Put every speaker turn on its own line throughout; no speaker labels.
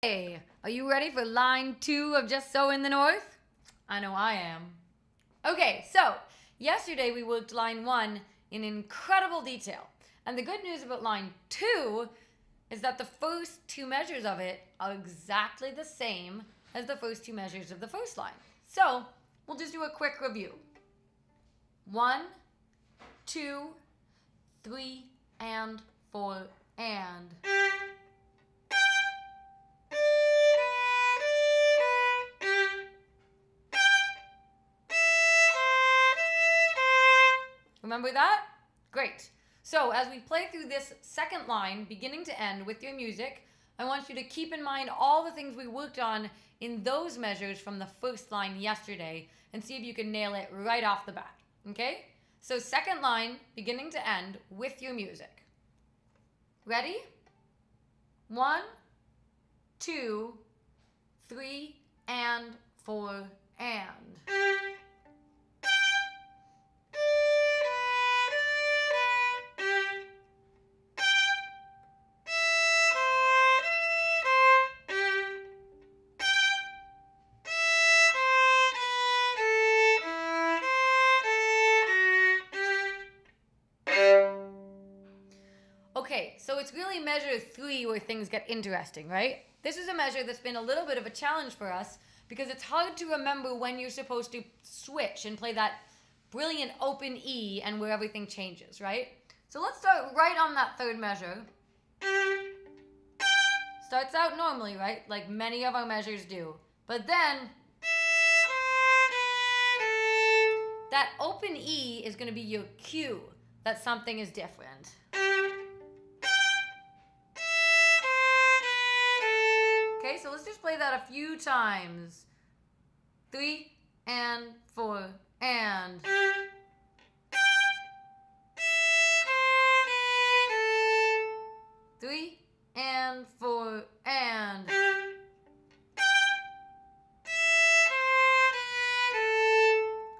Hey, are you ready for line 2 of Just So in the North? I know I am. Okay, so yesterday we worked line 1 in incredible detail. And the good news about line 2 is that the first 2 measures of it are exactly the same as the first 2 measures of the first line. So we'll just do a quick review. 1, 2, 3, and 4, and. Remember that? Great. So as we play through this second line, beginning to end, with your music, I want you to keep in mind all the things we worked on in those measures from the first line yesterday and see if you can nail it right off the bat. Okay? So second line, beginning to end, with your music. Ready? 1, 2, 3, and 4, and. Okay, so it's really measure 3 where things get interesting, right? This is a measure that's been a little bit of a challenge for us because it's hard to remember when you're supposed to switch and play that brilliant open E and where everything changes, right? So let's start right on that third measure. Starts out normally, right? Like many of our measures do. But then that open E is going to be your cue that something is different. Okay, so let's just play that a few times. 3 and 4 and. Three and 4 and.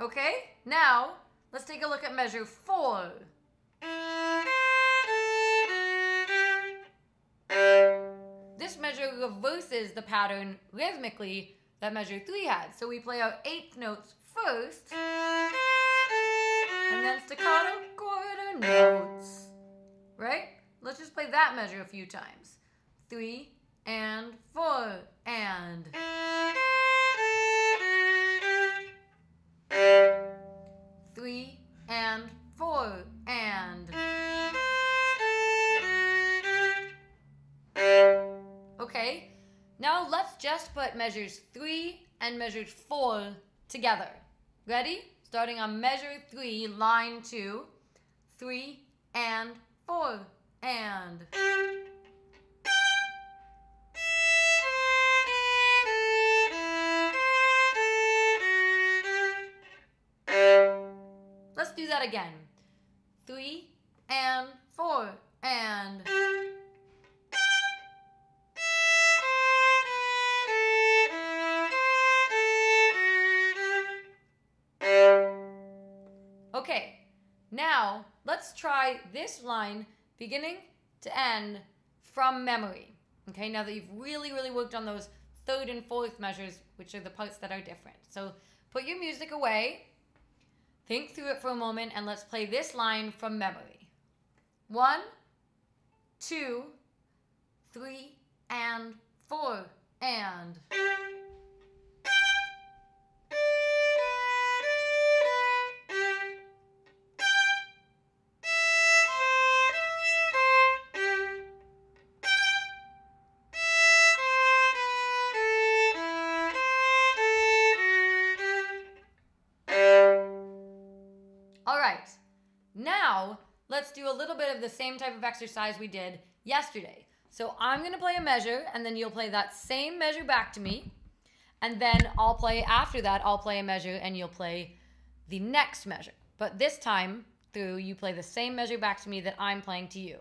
Okay, now let's take a look at measure 4. This measure reverses the pattern rhythmically that measure 3 had. So we play our 8th notes first, and then staccato quarter notes, right? Let's just play that measure a few times. 3 and 4 and. 3 and 4 and. Okay, now let's just put measures 3 and measures 4 together. Ready? Starting on measure 3, line 2. 3 and 4 and. Let's do that again. 3 and 4 and. Okay, now let's try this line beginning to end from memory. Okay, now that you've really worked on those 3rd and 4th measures, which are the parts that are different. So put your music away, think through it for a moment, and let's play this line from memory. 1, 2, 3, and 4, and. Alright, now let's do a little bit of the same type of exercise we did yesterday. So I'm going to play a measure, and then you'll play that same measure back to me. And then I'll play, after that, I'll play a measure, and you'll play the next measure. But this time through, you play the same measure back to me that I'm playing to you.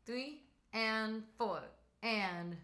3 and 4 and.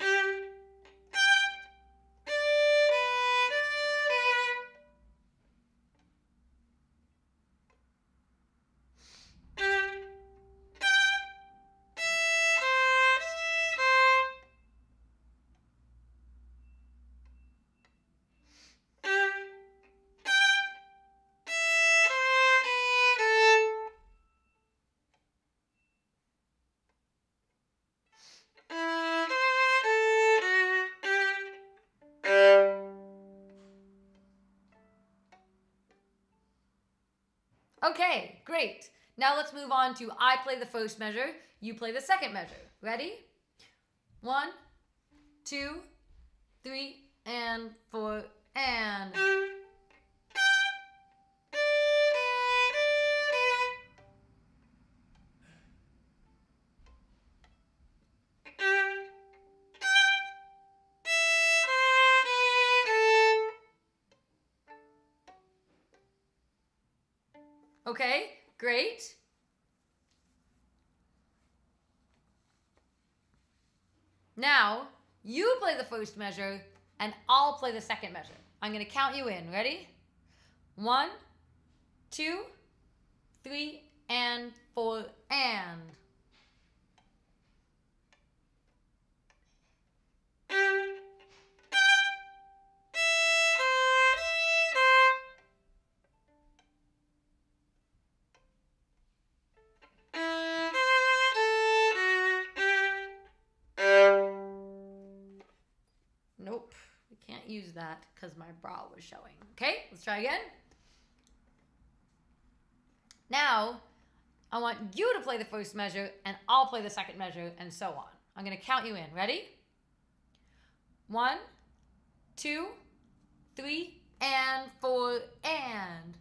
Okay, great. Now let's move on to I play the first measure, you play the second measure. Ready? 1, 2, 3, and 4, and... Okay, great. Now, you play the first measure, and I'll play the second measure. I'm going to count you in. Ready? 1, 2, 3, and 4, and... Nope, we can't use that because my bra was showing. Okay, let's try again. Now, I want you to play the first measure and I'll play the second measure and so on. I'm going to count you in. Ready? 1, 2, 3, and 4, and...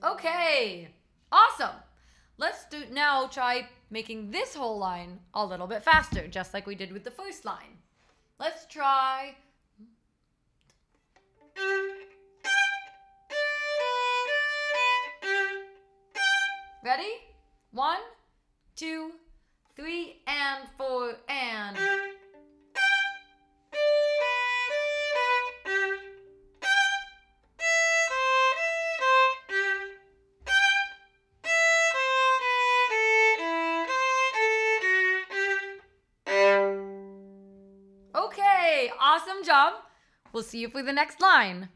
Okay, awesome. Let's now try making this whole line a little bit faster, just like we did with the first line. Let's try. Ready? 1, 2, 3, and 4, and... Okay, awesome job. We'll see you for the next line.